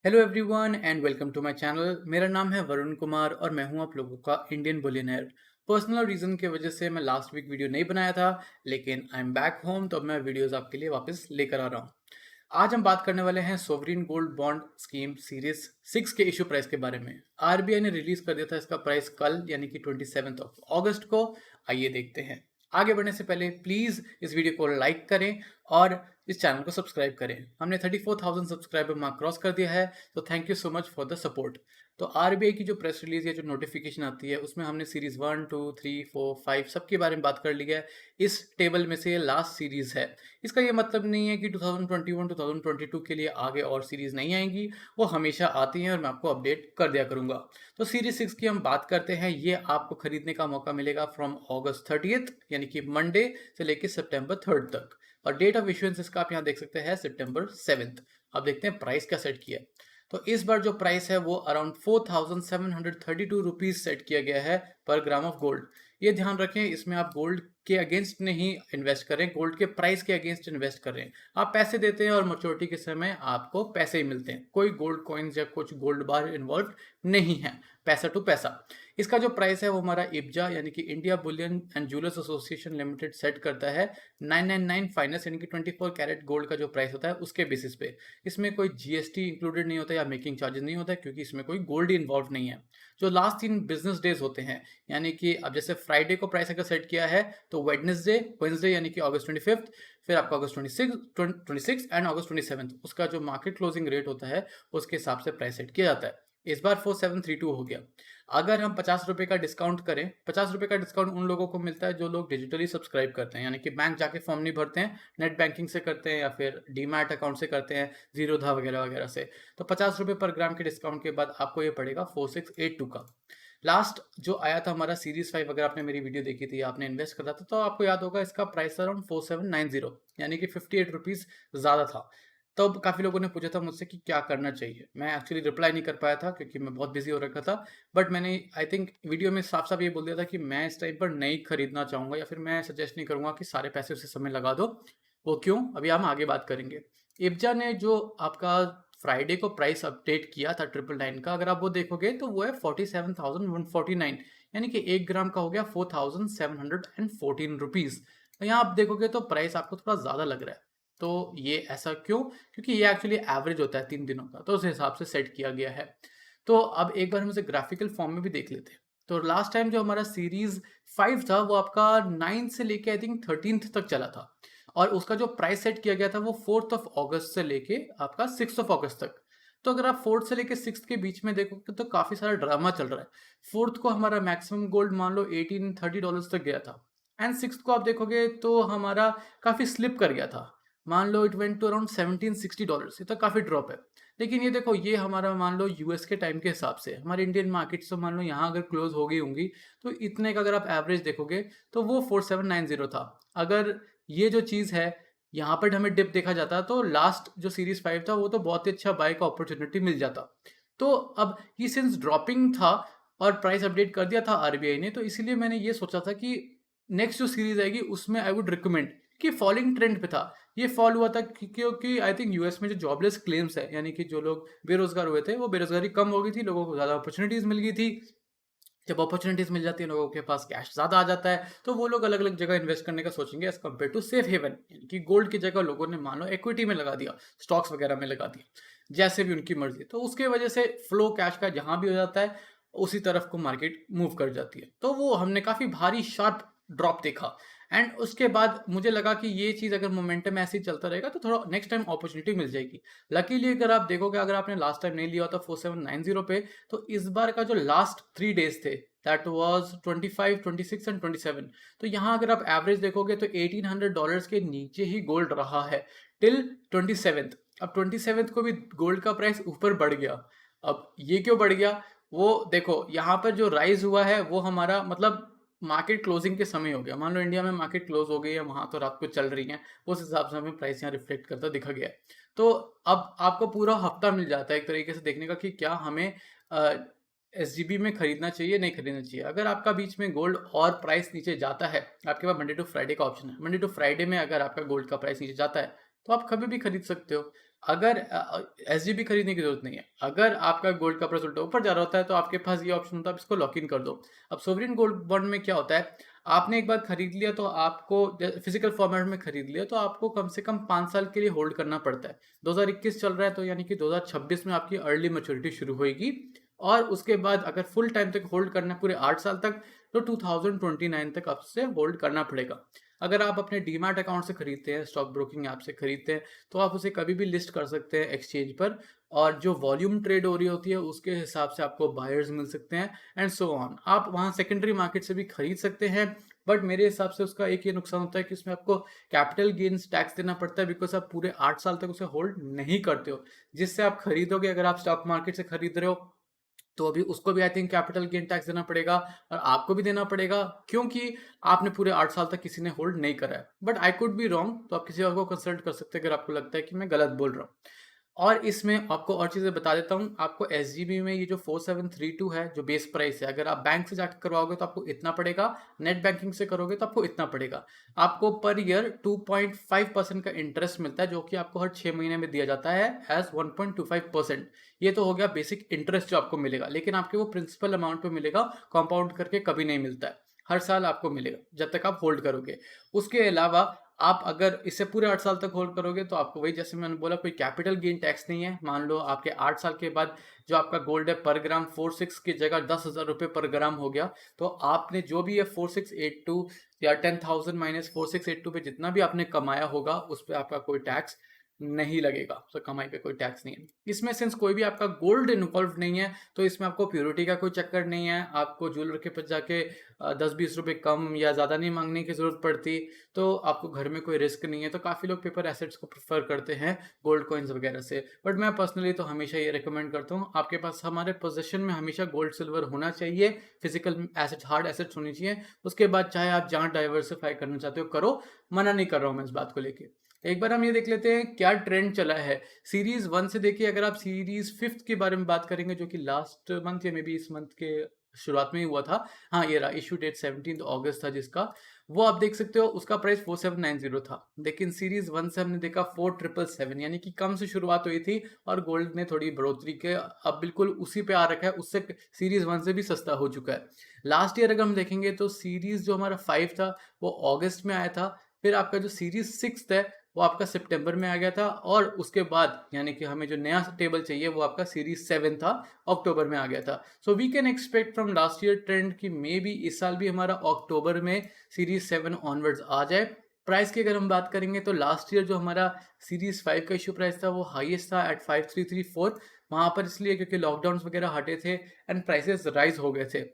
Hello everyone and welcome to my channel. मेरा नाम है वरुण कुमार और मैं हूं आप लोगों का इंडियन बिलियनर। पर्सनल रीज़न की वजह से मैं लास्ट वीक वीडियो नहीं बनाया था, लेकिन आई एम बैक होम तो अब मैं वीडियोस आपके लिए वापस लेकर आ रहा हूं। आज हम बात करने वाले हैं sovereign gold bond scheme series 6 के इशू प्राइस के बारे में। आरबीआई ने रिलीज कर दिया था इसका प्राइस कल यानी कि 27 को। आइए देखते हैं। आगे बढ़ने से पहले प्लीज इस वीडियो को लाइक करें और इस चैनल को सब्सक्राइब करें। हमने 34,000 सब्सक्राइबर मार्क क्रॉस कर दिया है, तो thank you so much for the support. तो आरबीआई की जो प्रेस रिलीज या जो नोटिफिकेशन आती है उसमें हमने सीरीज 1, 2, 3, 4, 5 सबके बारे में बात कर ली है। इस टेबल में से ये लास्ट सीरीज है। इसका ये मतलब नहीं है कि 2021 2022 के लिए आगे और सीरीज नहीं आएंगी, वो हमेशा आती हैं और मैं आपको अपडेट कर दिया करूंगा। तो सीरीज 6 की हम बात करते हैं। ये आपको खरीदने का मौका मिलेगा फ्रॉम August 30 यानी कि मंडे से लेकर September 3 तक। और डेट ऑफ इशुएंस इसका आप यहाँ देख सकते हैं September 7। अब देखते हैं प्राइस क्या सेट किया है। तो इस बार जो प्राइस है वो अराउंड 4,732 रुपीज सेट किया गया है पर ग्राम ऑफ गोल्ड। ये ध्यान रखें, इसमें आप गोल्ड के अगेंस्ट नहीं इन्वेस्ट करें, गोल्ड के प्राइस के अगेंस्ट इन्वेस्ट कर रहे हैं। आप पैसे देते हैं और मैच्योरिटी के समय आपको पैसे ही मिलते हैं। कोई गोल्ड कॉइन्स या कुछ गोल्ड बार इन्वॉल्व नहीं है, पैसा टू पैसा। इसका जो प्राइस है वो हमारा इब्जा यानी कि India Boolean and jewellers association limited set करता है 999 फाइनेंस यानी कि 24 कैरेट गोल्ड का जो प्राइस होता है उसके बेसिस पे। इसमें कोई जीएसटी इंक्लूडेड नहीं होता या मेकिंग चार्जेस नहीं होता है, क्योंकि इसमें कोई गोल्ड इन्वॉल्व नहीं है। जो लास्ट 3 बिजनेस डेज होते हैं, यानी कि अब जैसे फ्राइडे को प्राइस अगर सेट किया है तो वेडनेसडे यानी कि August 25, फिर आपका August 26 एंड August 27 उसका जो मार्केट क्लोजिंग रेट होता है उसके हिसाब से प्राइस सेट किया जाता है। इस बार 4732 हो गया। अगर हम 50 रुपए का डिस्काउंट करें, 50 रुपए का डिस्काउंट उन लोगों को मिलता है जो लोग डिजिटली सब्सक्राइब करते हैं, यानी कि बैंक जाके फॉर्म नहीं भरते हैं, नेट बैंकिंग से करते हैं या फिर डीमैट अकाउंट से करते हैं, जीरोधा वगैरह वगैरह से। तो 50 रुपए पर ग्राम के डिस्काउंट के बाद आपको ये पड़ेगा 4682 का। लास्ट जो आया था हमारा सीरीज 5, अगर आपने मेरी वीडियो देखी थी, आपने इन्वेस्ट करा था, तो आपको याद होगा इसका प्राइस अराउंड 4790 यानी कि 58 रुपीज ज़्यादा था। तब काफ़ी लोगों ने पूछा था मुझसे कि क्या करना चाहिए। मैं एक्चुअली रिप्लाई नहीं कर पाया था क्योंकि मैं बहुत बिजी हो रखा था। बट मैंने आई थिंक वीडियो में साफ साफ ये बोल दिया था कि मैं इस टाइम पर नहीं खरीदना चाहूँगा या फिर मैं सजेस्ट नहीं करूँगा कि सारे पैसे उसी समय लगा दो। वो क्यों, अभी हम आगे बात करेंगे। इब्जा ने जो आपका फ्राइडे को प्राइस अपडेट किया था 999 का, अगर आप वो देखोगे तो वो है 47,149 यानी कि 1 ग्राम का हो गया 4,714 रुपीज़। तो यहाँ आप देखोगे तो प्राइस आपको थोड़ा ज़्यादा लग रहा है। तो ये ऐसा क्यों? क्योंकि ये एक्चुअली एवरेज होता है 3 दिनों का, तो उस हिसाब से सेट किया गया है। तो अब एक बार हम इसे ग्राफिकल फॉर्म में भी देख लेते हैं। तो लास्ट टाइम जो हमारा सीरीज 5 था वो आपका 9 से लेके आई थिंक 13th तक चला था, और उसका जो प्राइस सेट किया गया था वो 4 से लेके आपका 6 तक। तो अगर आप 4 से लेके 6 के बीच में देखोगे तो काफ़ी सारा ड्रामा चल रहा है। 4 को हमारा मैक्सिमम गोल्ड मान लो $1830 तक गया था, एंड 6 को आप देखोगे तो हमारा काफ़ी स्लिप कर गया था। मान लो इट वेंट टू अराउंड $1760, ये तो काफ़ी ड्रॉप है। लेकिन ये देखो, ये हमारा मान लो यूएस के टाइम के हिसाब से, हमारे इंडियन मार्केट से मान लो यहाँ अगर क्लोज हो गई होंगी, तो इतने का अगर आप एवरेज देखोगे तो वो 4790 था। अगर ये जो चीज़ है यहाँ पर हमें डिप देखा जाता तो लास्ट जो सीरीज 5 था वो तो बहुत ही अच्छा बाय का अपॉर्चुनिटी मिल जाता। तो अब ये सिंस ड्रॉपिंग था और प्राइस अपडेट कर दिया था आरबीआई ने, तो इसीलिए मैंने ये सोचा था कि नेक्स्ट जो सीरीज आएगी उसमें आई वुड रिकमेंड कि फॉलिंग ट्रेंड पे था। ये फॉल हुआ था क्योंकि आई थिंक यूएस में जो जॉबलेस क्लेम्स है, यानी कि जो लोग बेरोजगार हुए थे वो बेरोजगारी कम हो गई थी, लोगों को ज़्यादा अपॉर्चुनिटीज़ मिल गई थी। जब अपॉर्चुनिटीज मिल जाती है, लोगों के पास कैश ज़्यादा आ जाता है, तो वो लोग अलग अलग जगह इन्वेस्ट करने का सोचेंगे as compared to safe haven, यानी कि गोल्ड की जगह लोगों ने मान लो इक्विटी में लगा दिया, स्टॉक्स वगैरह में लगा दिया, जैसे भी उनकी मर्जी। तो उसके वजह से फ्लो कैश का जहां भी हो जाता है उसी तरफ को मार्केट मूव कर जाती है। तो वो हमने काफ़ी भारी शार्प ड्रॉप देखा, एंड उसके बाद मुझे लगा कि ये चीज़ अगर मोमेंटम ऐसे ही चलता रहेगा तो थोड़ा नेक्स्ट टाइम अपॉर्चुनिटी मिल जाएगी। लकीली अगर आप देखोगे, अगर आपने लास्ट टाइम नहीं लिया होता 4790 पे, तो इस बार का जो लास्ट 3 डेज थे दैट वाज 25, 26 एंड 27, तो यहाँ अगर आप एवरेज देखोगे तो $1800 के नीचे ही गोल्ड रहा है टिल 27th। अब 27th को भी गोल्ड का प्राइस ऊपर बढ़ गया। अब ये क्यों बढ़ गया, वो देखो, यहाँ पर जो राइज हुआ है वो हमारा मतलब मार्केट क्लोजिंग के समय हो गया। मान लो इंडिया में मार्केट क्लोज हो गई है, वहां तो रात को चल रही है, उस हिसाब से हमें प्राइस यहाँ रिफ्लेक्ट करता दिखा गया है। तो अब आपको पूरा हफ्ता मिल जाता है एक तरीके से देखने का कि क्या हमें एसजीबी में खरीदना चाहिए नहीं खरीदना चाहिए। अगर आपका बीच में गोल्ड और प्राइस नीचे जाता है, आपके पास मंडे टू फ्राइडे का ऑप्शन है। मंडे टू फ्राइडे में अगर आपका गोल्ड का प्राइस नीचे जाता है तो आप कभी भी खरीद सकते हो। अगर एसजीबी खरीदने की जरूरत नहीं है। अगर आपका गोल्ड का प्राइस उल्टा ऊपर जा रहा होता है तो आपके पास ये ऑप्शन होता है, आप इसको लॉक इन कर दो। अब सोवरिन गोल्ड बॉन्ड में क्या होता है, आपने एक बार खरीद लिया तो आपको फिजिकल फॉर्मेट में खरीद लिया तो आपको कम से कम 5 साल के लिए होल्ड करना पड़ता है। 2021 चल रहा है तो यानी कि 2026 में आपकी अर्ली मैच्योरिटी शुरू होगी, और उसके बाद अगर फुल टाइम तक होल्ड करना है पूरे 8 साल तक, तो 2029 तक आपसे होल्ड करना पड़ेगा। अगर आप अपने डीमैट अकाउंट से खरीदते हैं, स्टॉक ब्रोकिंग ऐप से खरीदते हैं, तो आप उसे कभी भी लिस्ट कर सकते हैं एक्सचेंज पर, और जो वॉल्यूम ट्रेड हो रही होती है उसके हिसाब से आपको बायर्स मिल सकते हैं एंड सो ऑन। आप वहाँ सेकेंडरी मार्केट से भी खरीद सकते हैं, बट मेरे हिसाब से उसका एक ये नुकसान होता है कि इसमें आपको कैपिटल गेन्स टैक्स देना पड़ता है, बिकॉज आप पूरे 8 साल तक उसे होल्ड नहीं करते हो। जिससे आप खरीदोगे, अगर आप स्टॉक मार्केट से खरीद रहे हो तो अभी उसको भी I think capital gain tax देना पड़ेगा, और आपको भी देना पड़ेगा, क्योंकि आपने पूरे 8 साल तक किसी ने होल्ड नहीं करा है। But I could be wrong, तो आप किसी और को कंसल्ट कर सकते हैं अगर आपको लगता है कि मैं गलत बोल रहा हूँ। और इसमें आपको और चीज़ें बता देता हूँ, आपको एसजीबी में ये जो 4732 है जो बेस प्राइस है, अगर आप बैंक से जाकर करवाओगे तो आपको इतना पड़ेगा, नेट बैंकिंग से करोगे तो आपको इतना पड़ेगा। आपको पर ईयर 2.5% का इंटरेस्ट मिलता है, जो कि आपको हर 6 महीने में दिया जाता है एज 1.25%। ये तो हो गया बेसिक इंटरेस्ट जो आपको मिलेगा, लेकिन आपके वो प्रिंसिपल अमाउंट पे मिलेगा, कंपाउंड करके कभी नहीं मिलता है। हर साल आपको मिलेगा जब तक आप होल्ड करोगे। उसके अलावा आप अगर इसे पूरे 8 साल तक होल्ड करोगे तो आपको वही, जैसे मैंने बोला, कोई कैपिटल गेन टैक्स नहीं है। मान लो आपके 8 साल के बाद जो आपका गोल्ड है पर ग्राम 46 की जगह 10,000 रुपये पर ग्राम हो गया, तो आपने जो भी है 4682 या 10,000 माइनस 4682 पे जितना भी आपने कमाया होगा उस पर आपका कोई टैक्स नहीं लगेगा। तो कमाई पे कोई टैक्स नहीं है इसमें। सिंस कोई भी आपका गोल्ड इन्वॉल्व नहीं है तो इसमें आपको प्योरिटी का कोई चक्कर नहीं है, आपको ज्वेलर के पास जाके 10-20 रुपए कम या ज़्यादा नहीं मांगने की ज़रूरत पड़ती, तो आपको घर में कोई रिस्क नहीं है। तो काफ़ी लोग पेपर एसेट्स को प्रेफर करते हैं गोल्ड कॉइन्स वगैरह से, बट मैं पर्सनली तो हमेशा ये रिकमेंड करता हूँ आपके पास, हमारे पोजीशन में हमेशा गोल्ड सिल्वर होना चाहिए, फिजिकल एसेट्स हार्ड एसेट्स होनी चाहिए। उसके बाद चाहे आप जहाँ डाइवर्सिफाई करना चाहते हो करो, मना नहीं कर रहा हूँ मैं इस बात को लेके। एक बार हम ये देख लेते हैं क्या ट्रेंड चला है सीरीज 1 से। देखिए, अगर आप सीरीज 5 के बारे में बात करेंगे, जो कि लास्ट मंथ या मे बी इस मंथ के शुरुआत में ही हुआ था, हाँ ये रहा, इशू डेट 17 अगस्त था जिसका, वो आप देख सकते हो उसका प्राइस 4790 था। लेकिन सीरीज 1 से हमने देखा 4777, यानी कि कम से शुरुआत हुई थी और गोल्ड ने थोड़ी बढ़ोतरी के अब बिल्कुल उसी पे आ रखा है, उससे सीरीज 1 से भी सस्ता हो चुका है। लास्ट ईयर अगर हम देखेंगे तो सीरीज जो हमारा 5 था वो अगस्त में आया था, फिर आपका जो सीरीज 6 है वो आपका सितंबर में आ गया था, और उसके बाद यानी कि हमें जो नया टेबल चाहिए वो आपका सीरीज 7 था, अक्टूबर में आ गया था। So we can expect from last year trend कि मे बी इस साल भी हमारा अक्टूबर में सीरीज 7 ऑनवर्ड्स आ जाए। प्राइस की अगर हम बात करेंगे तो लास्ट ईयर जो हमारा सीरीज 5 का इशू प्राइस था वो हाईएस्ट था एट 5334, वहां पर इसलिए क्योंकि लॉकडाउन वगैरह हटे थे एंड प्राइसेस राइज हो गए थे।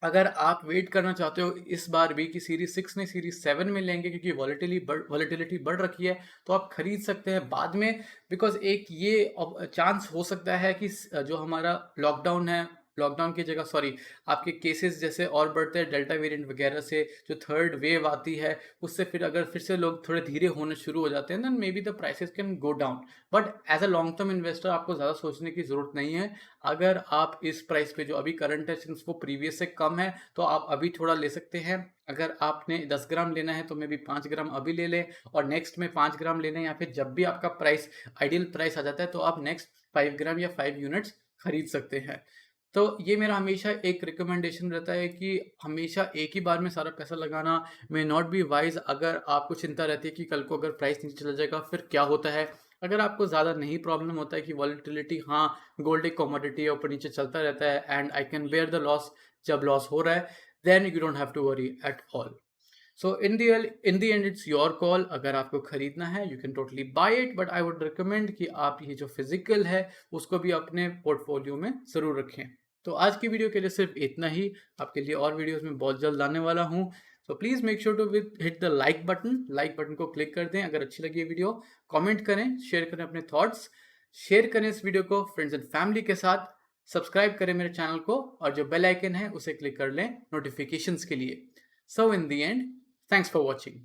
अगर आप वेट करना चाहते हो इस बार भी कि सीरीज 6 नहीं सीरीज 7 में लेंगे, क्योंकि वॉलेटिलिटी बढ़ रखी है, तो आप खरीद सकते हैं बाद में। बिकॉज एक ये चांस हो सकता है कि जो हमारा लॉकडाउन है, लॉकडाउन की जगह सॉरी, आपके केसेस जैसे और बढ़ते हैं डेल्टा वेरिएंट वगैरह से, जो थर्ड वेव आती है उससे फिर अगर फिर से लोग थोड़े धीरे होने शुरू हो जाते हैं, then maybe the prices can go down. But as a long term investor आपको ज़्यादा सोचने की ज़रूरत नहीं है। अगर आप इस प्राइस पे जो अभी करंट है, सिंस वो प्रीवियस से कम है, तो आप अभी थोड़ा ले सकते हैं। अगर आपने 10 ग्राम लेना है तो मे बी 5 ग्राम अभी ले लें, और नेक्स्ट में 5 ग्राम लेना है, या फिर जब भी आपका प्राइस आइडियल प्राइस आ जाता है तो आप नेक्स्ट 5 ग्राम या 5 यूनिट्स खरीद सकते हैं। तो ये मेरा हमेशा एक रिकमेंडेशन रहता है कि हमेशा एक ही बार में सारा पैसा लगाना मे नॉट बी वाइज। अगर आपको चिंता रहती है कि कल को अगर प्राइस नीचे चला जाएगा फिर क्या होता है, अगर आपको ज़्यादा नहीं प्रॉब्लम होता है कि वॉलेटिलिटी, हाँ गोल्ड एक कमोडिटी है, ऊपर नीचे चलता रहता है and I can bear the loss जब लॉस हो रहा है, then you don't have to worry at all. So in the end it's your call. अगर आपको खरीदना है you can totally buy it, but I would recommend कि आप ये जो फिजिकल है उसको भी अपने पोर्टफोलियो में ज़रूर रखें। तो आज की वीडियो के लिए सिर्फ इतना ही। आपके लिए और वीडियोस में बहुत जल्द आने वाला हूँ। So please make sure to hit the like button को क्लिक कर दें अगर अच्छी लगी ये वीडियो। कमेंट करें, शेयर करें अपने थॉट्स, शेयर करें इस वीडियो को फ्रेंड्स एंड फैमिली के साथ, सब्सक्राइब करें मेरे चैनल को, और जो बेल आइकन है उसे क्लिक कर लें नोटिफिकेशंस के लिए। So in the end, thanks for watching.